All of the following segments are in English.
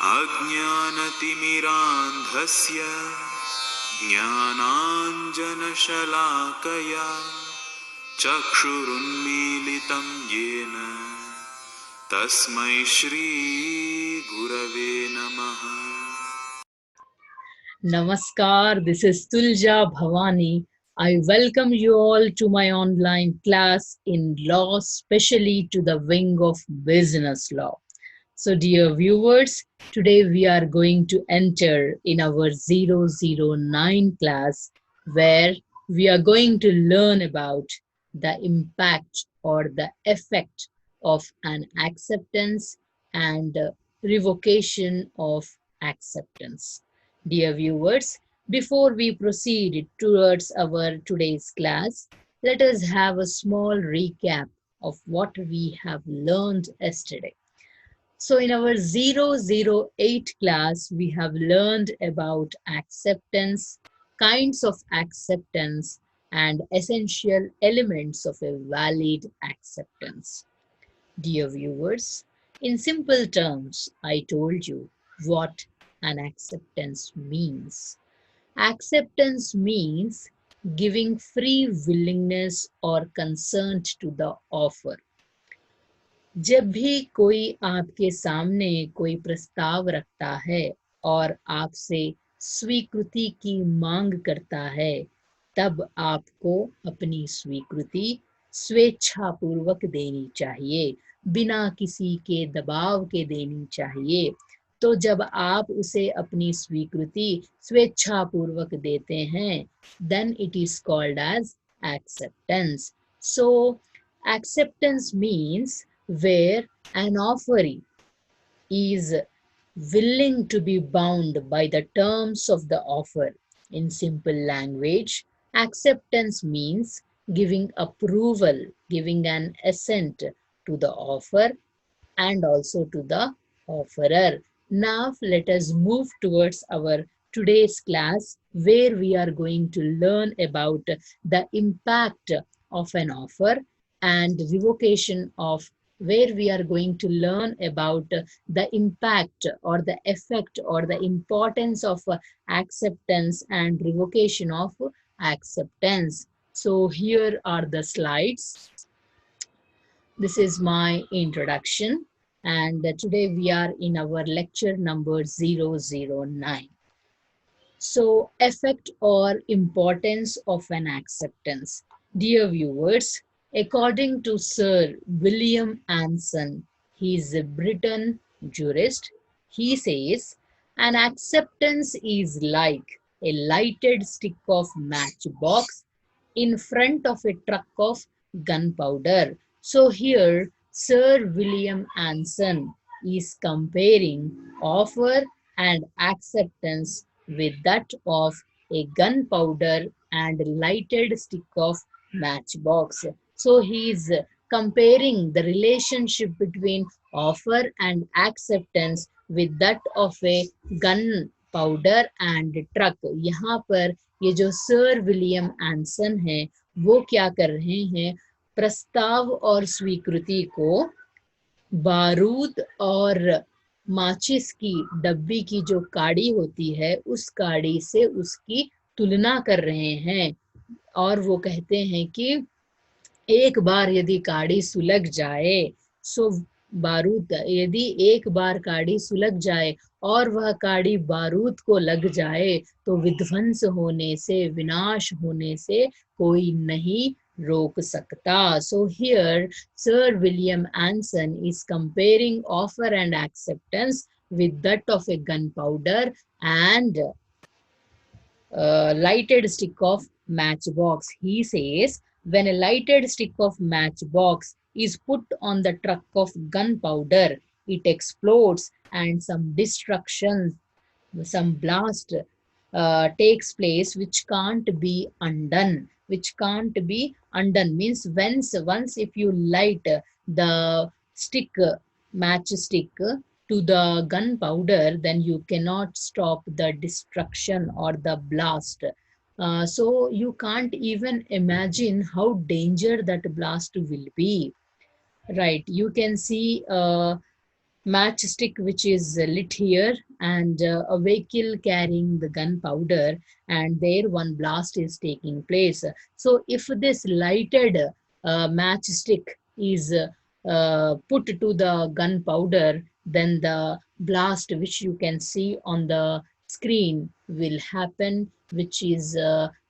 अज्ञानतिमिरान्धस्य ज्ञानाञ्जनशलाकया चक्षुरुन्मीलितं येन तस्मै श्रीगुरवे नमः। Namaskar, this is Tulja Bhavani. I welcome you all to my online class in law, especially to the wing of business law. So, dear viewers, today we are going to enter in our 009 class where we are going to learn about the impact or the effect of an acceptance and revocation of acceptance. Dear viewers, before we proceed towards our today's class, let us have a small recap of what we have learned yesterday. So in our 008 class, we have learned about acceptance, kinds of acceptance, and essential elements of a valid acceptance. Dear viewers, in simple terms, I told you what an acceptance means. Acceptance means giving free willingness or consent to the offer. जब भी कोई आपके सामने कोई प्रस्ताव रखता है और आपसे स्वीकृति की मांग करता है, तब आपको अपनी स्वीकृति स्वेच्छापूर्वक देनी चाहिए, बिना किसी के दबाव के देनी चाहिए। तो जब आप उसे अपनी स्वीकृति स्वेच्छापूर्वक देते हैं, then it is called as acceptance. So, acceptance means where an offeree is willing to be bound by the terms of the offer. In simple language, acceptance means giving approval, giving an assent to the offer and also to the offerer. Now let us move towards our today's class where we are going to learn about the impact of an offer and revocation of, where we are going to learn about the impact or the effect or the importance of acceptance and revocation of acceptance. So here are the slides. This is my introduction, and today we are in our lecture number 009. So, effect or importance of an acceptance. Dear viewers, according to Sir William Anson, he is a Briton jurist, he says, an acceptance is like a lighted stick of matchbox in front of a truck of gunpowder. So here, Sir William Anson is comparing offer and acceptance with that of a gunpowder and lighted stick of matchbox. So he is comparing the relationship between offer and acceptance with that of a gunpowder and truck. यहाँ पर ये जो sir William एंसन है वो क्या कर रहे हैं, प्रस्ताव और स्वीकृति को बारूद और माचिस की डब्बी की जो काड़ी होती है उस काड़ी से उसकी तुलना कर रहे हैं और वो कहते हैं कि एक बार यदि काड़ी सुलग जाए, सो बारूद, यदि एक बार काड़ी सुलग जाए और वह काड़ी बारूद को लग जाए तो विध्वंस होने से, विनाश होने से कोई नहीं रोक सकता. So here Sir William Anson is comparing offer and acceptance with that of a gunpowder and lighted stick of matchbox. He says, when a lighted stick of matchbox is put on the truck of gunpowder, it explodes and some destruction, some blast takes place which can't be undone. Which can't be undone means once if you light the stick, matchstick to the gunpowder, then you cannot stop the destruction or the blast. So you can't even imagine how danger that blast will be. Right, you can see matchstick which is lit here, and a vehicle carrying the gunpowder, and there one blast is taking place. So if this lighted matchstick is put to the gunpowder, then the blast which you can see on the screen will happen, which is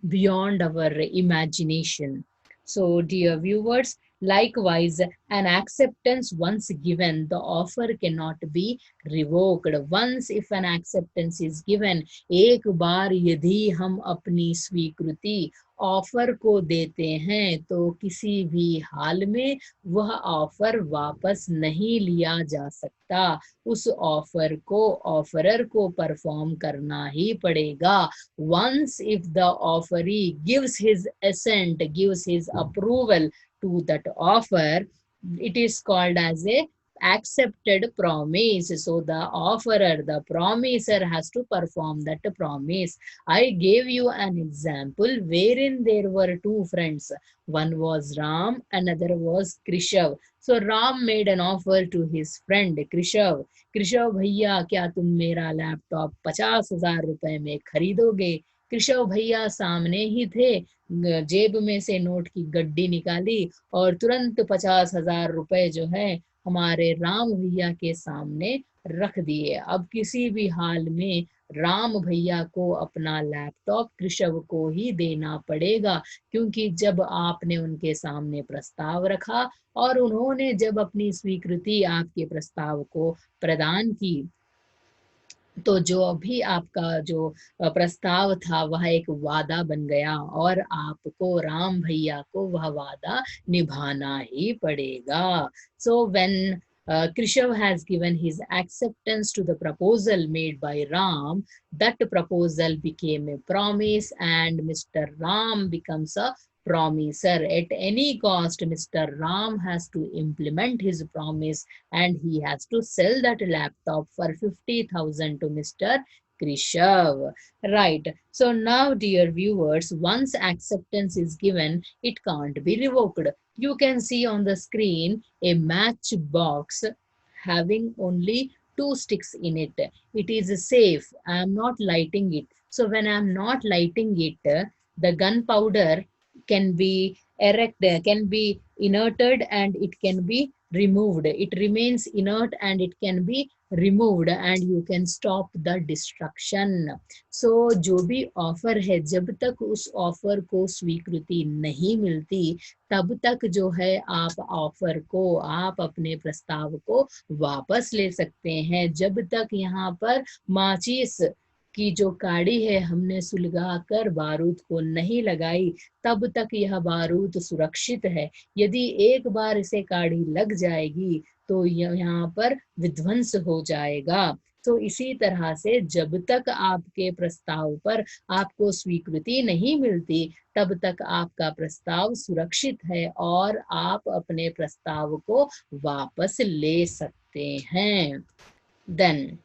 beyond our imagination. So dear viewers, likewise, an acceptance once given, the offer cannot be revoked. Once if an acceptance is given, एक बार यदि हम अपनी स्वीकृति offer को देते हैं तो किसी भी हाल में वह ऑफर वापस नहीं लिया जा सकता। उस ऑफर को ऑफरर को परफॉर्म करना ही पड़ेगा। Once if the offeree gives his assent, gives his approval to that offer, it is called as a accepted promise. So the offerer, the promiser, has to perform that promise. I gave you an example wherein there were two friends. One was Ram, another was Krishav. So Ram made an offer to his friend Krishav. कृषव भैया क्या तुम मेरा laptop 50,000 रुपए में खरीदोगे? कृषव भैया सामने ही थे, जेब में से नोट की गड्डी निकाली और तुरंत 50,000 रुपए जो है हमारे राम भैया के सामने रख दिए। अब किसी भी हाल में राम भैया को अपना लैपटॉप कृषव को ही देना पड़ेगा, क्योंकि जब आपने उनके सामने प्रस्ताव रखा और उन्होंने जब अपनी स्वीकृति आपके प्रस्ताव को प्रदान की, तो जो अभी आपका जो प्रस्ताव था वह एक वादा बन गया और आपको राम भैया को वह वादा निभाना ही पड़ेगा। So when Krishav has given his acceptance to the proposal made by Ram, that proposal became a promise and Mr. Ram becomes a promiser. At any cost, Mr. Ram has to implement his promise and he has to sell that laptop for 50,000 to Mr. Krishav. Right. So now, dear viewers, once acceptance is given, it can't be revoked. You can see on the screen a matchbox having only two sticks in it. It is safe. I am not lighting it. So when I am not lighting it, the gunpowder can be can be inerted and it can be removed. It remains inert and it can be removed and you can stop the destruction. So जो भी offer है, जब तक उस offer को स्वीकृति नहीं मिलती तब तक जो है आप ऑफर को, आप अपने प्रस्ताव को वापस ले सकते हैं। जब तक यहाँ पर माचिस की जो काड़ी है हमने सुलगा कर बारूद को नहीं लगाई, तब तक यह बारूद सुरक्षित है। यदि एक बार इसे काड़ी लग जाएगी तो यहाँ पर विध्वंस हो जाएगा। तो इसी तरह से जब तक आपके प्रस्ताव पर आपको स्वीकृति नहीं मिलती तब तक आपका प्रस्ताव सुरक्षित है और आप अपने प्रस्ताव को वापस ले सकते हैं। Then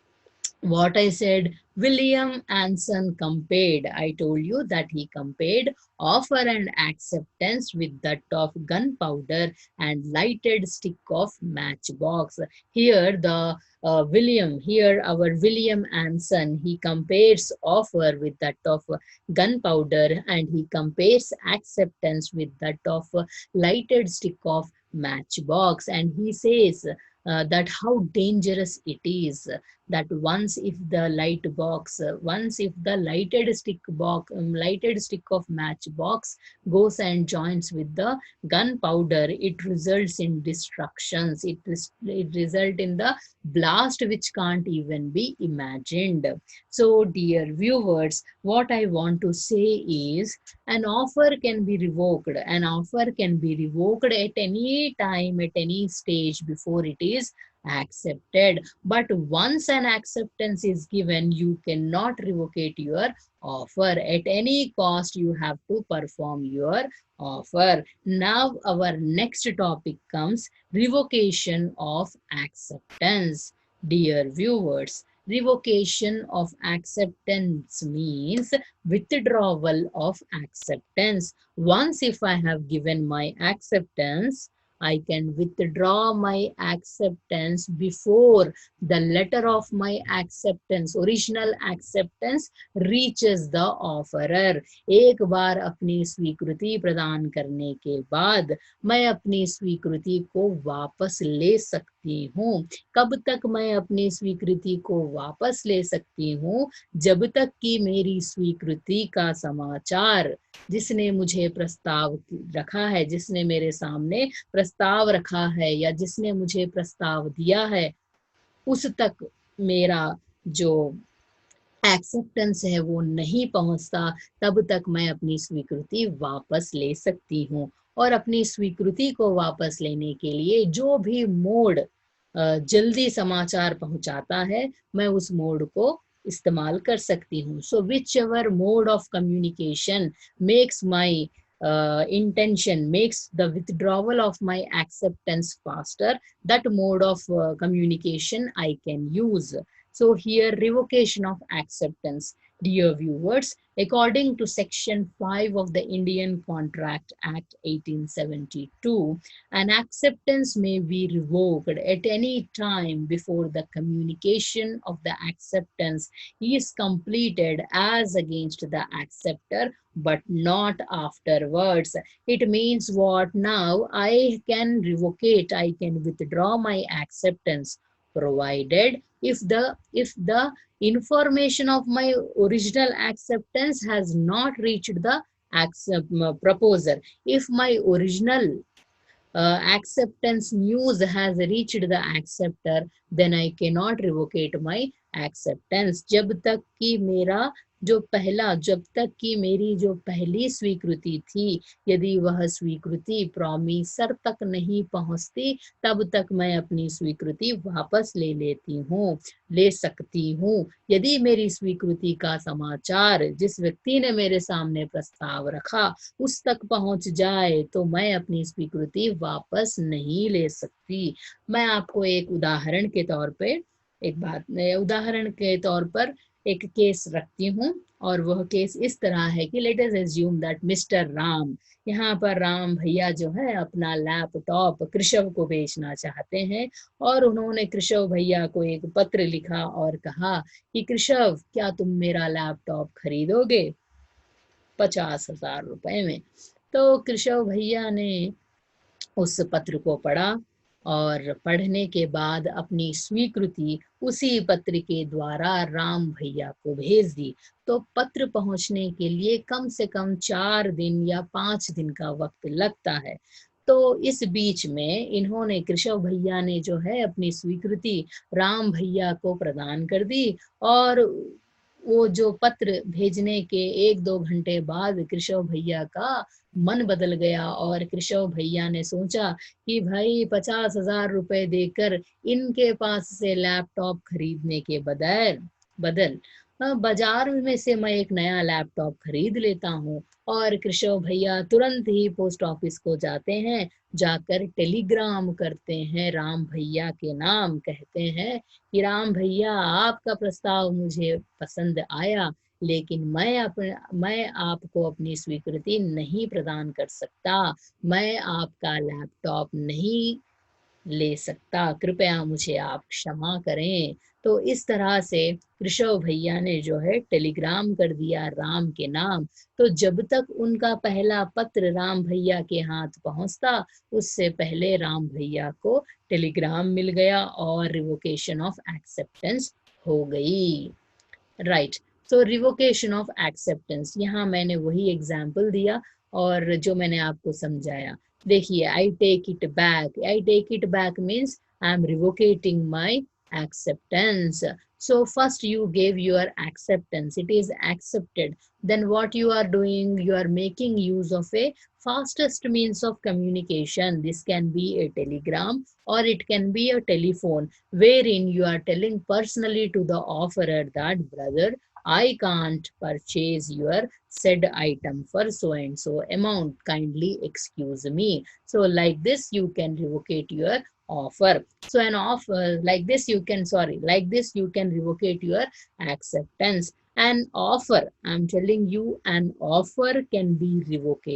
what I said, William Anson compared. I told you that he compared offer and acceptance with that of gunpowder and lighted stick of matchbox. Here the here our William Anson, he compares offer with that of gunpowder and he compares acceptance with that of lighted stick of matchbox, and he says that how dangerous it is that once if the once if the lighted stick of matchbox goes and joins with the gunpowder, it results in destructions. It result in the blast which can't even be imagined. So dear viewers, what I want to say is an offer can be revoked. An offer can be revoked at any time, at any stage before it is accepted. But once an acceptance is given, you cannot revocate your offer. At any cost, you have to perform your offer. Now, our next topic comes revocation of acceptance. Dear viewers, revocation of acceptance means withdrawal of acceptance. Once if I have given my acceptance, I can withdraw my acceptance before the letter of my acceptance, original acceptance, reaches the offerer. एक बार अपनी स्वीकृति प्रदान करने के बाद मैं अपनी स्वीकृति को वापस ले सकती हूँ। कब तक मैं अपनी स्वीकृति को वापस ले सकती हूँ? जब तक कि मेरी स्वीकृति का समाचार, जिसने मुझे प्रस्ताव रखा है, जिसने मेरे सामने प्रस्ताव रखा है या जिसने मुझे प्रस्ताव दिया है, उस तक मेरा जो एक्सेप्टेंस है वो नहीं पहुंचता, तब तक मैं अपनी स्वीकृति वापस ले सकती हूँ। और अपनी स्वीकृति को वापस लेने के लिए जो भी मोड जल्दी समाचार पहुंचाता है, मैं उस मोड को इस्तेमाल कर सकती हूँ। So whichever mode of communication makes my intention, makes the withdrawal of my acceptance faster, that mode of communication I can use. So here, revocation of acceptance. Dear viewers, according to Section 5 of the Indian Contract Act 1872, an acceptance may be revoked at any time before the communication of the acceptance is completed as against the acceptor, but not afterwards. It means what? Now I can revocate, I can withdraw my acceptance, provided if the information of my original acceptance has not reached the proposer. If my original acceptance news has reached the acceptor, then I cannot revocate my acceptance. जब तक कि मेरी जो पहली स्वीकृति थी, यदि वह स्वीकृति प्रॉमिसर तक नहीं पहुंचती, तब तक मैं अपनी स्वीकृति वापस ले सकती हूँ। यदि मेरी स्वीकृति का समाचार जिस व्यक्ति ने मेरे सामने प्रस्ताव रखा उस तक पहुंच जाए, तो मैं अपनी स्वीकृति वापस नहीं ले सकती। मैं आपको एक उदाहरण के तौर पर एक केस रखती हूँ, और वह केस इस तरह है कि let us assume that mister Ram, यहाँ पर राम भैया जो है अपना लैपटॉप कृषव को बेचना चाहते हैं, और उन्होंने कृषव भैया को एक पत्र लिखा और कहा कि कृषव, क्या तुम मेरा लैपटॉप खरीदोगे 50,000 रुपए में? तो कृषव भैया ने उस पत्र को पढ़ा, और पढ़ने के बाद अपनी स्वीकृति उसी पत्र के द्वारा राम भैया को भेज दी। तो पत्र पहुंचने के लिए कम से कम 4 दिन या 5 दिन का वक्त लगता है। तो इस बीच में इन्होंने, कृषव भैया ने जो है अपनी स्वीकृति राम भैया को प्रदान कर दी, और वो जो पत्र भेजने के 1-2 घंटे बाद कृषव भैया का मन बदल गया, और कृषव भैया ने सोचा कि भाई 50,000 रुपए देकर इनके पास से लैपटॉप खरीदने के बदल बाजार में से मैं एक नया लैपटॉप खरीद लेता हूँ। और कृषव भैया तुरंत ही पोस्ट ऑफिस को जाते हैं, जाकर टेलीग्राम करते हैं राम भैया के नाम, कहते हैं कि राम भैया, आपका प्रस्ताव मुझे पसंद आया, लेकिन मैं आपको अपनी स्वीकृति नहीं प्रदान कर सकता, मैं आपका लैपटॉप नहीं ले सकता, कृपया मुझे आप क्षमा करें। तो इस तरह से कृषव भैया ने जो है टेलीग्राम कर दिया राम के नाम। तो जब तक उनका पहला पत्र राम भैया के हाथ पहुंचता, उससे पहले राम भैया को टेलीग्राम मिल गया और रिवोकेशन ऑफ एक्सेप्टेंस हो गई। Right, so revocation of acceptance, यहाँ मैंने वही एग्जाम्पल दिया और जो मैंने आपको समझाया। देखिए, I take it back means I am revoking my acceptance. So first you gave your acceptance, it is accepted, then what you are doing, you are making use of a fastest means of communication. This can be a telegram or it can be a telephone, wherein you are telling personally to the offerer that, brother, I can't purchase your said item for so and so amount, kindly excuse me. So like this you can revocate your offer. So an offer like this you can revocate your acceptance. An offer, I'm telling you, an offer can be revoked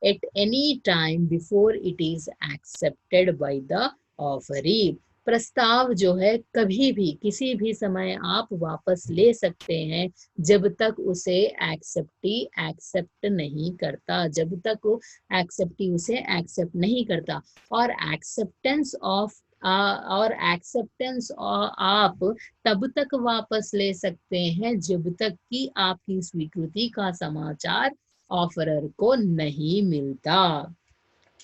at any time before it is accepted by the offeree. प्रस्ताव जो है कभी भी किसी भी समय आप वापस ले सकते हैं जब तक उसे एक्सेप्टी एक्सेप्ट नहीं करता, जब तक वो एक्सेप्टी उसे एक्सेप्ट नहीं करता। और एक्सेप्टेंस ऑफ और एक्सेप्टेंस आप तब तक वापस ले सकते हैं जब तक कि आपकी स्वीकृति का समाचार ऑफरर को नहीं मिलता।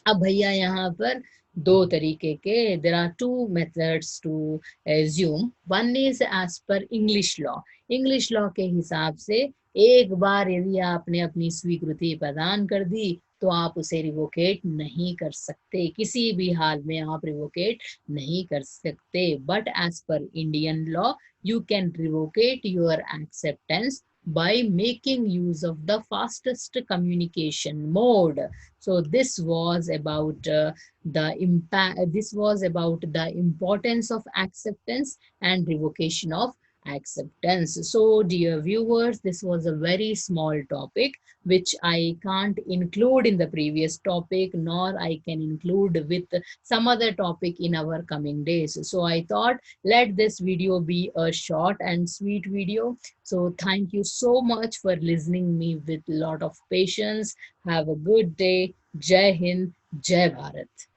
अब भैया यहाँ पर दो तरीके के, there are two methods to assume. One is as per English law. English law के हिसाब से एक बार यदि आपने अपनी स्वीकृति प्रदान कर दी तो आप उसे रिवोकेट नहीं कर सकते, किसी भी हाल में आप रिवोकेट नहीं कर सकते। But as per Indian law you can revocate your acceptance by making use of the fastest communication mode. So this was about the impact, this was about the importance of acceptance and revocation of acceptance. So dear viewers, this was a very small topic which I can't include in the previous topic, nor I can include with some other topic in our coming days. So I thought let this video be a short and sweet video. So thank you so much for listening me with lot of patience. Have a good day. Jai Hind, Jai Bharat.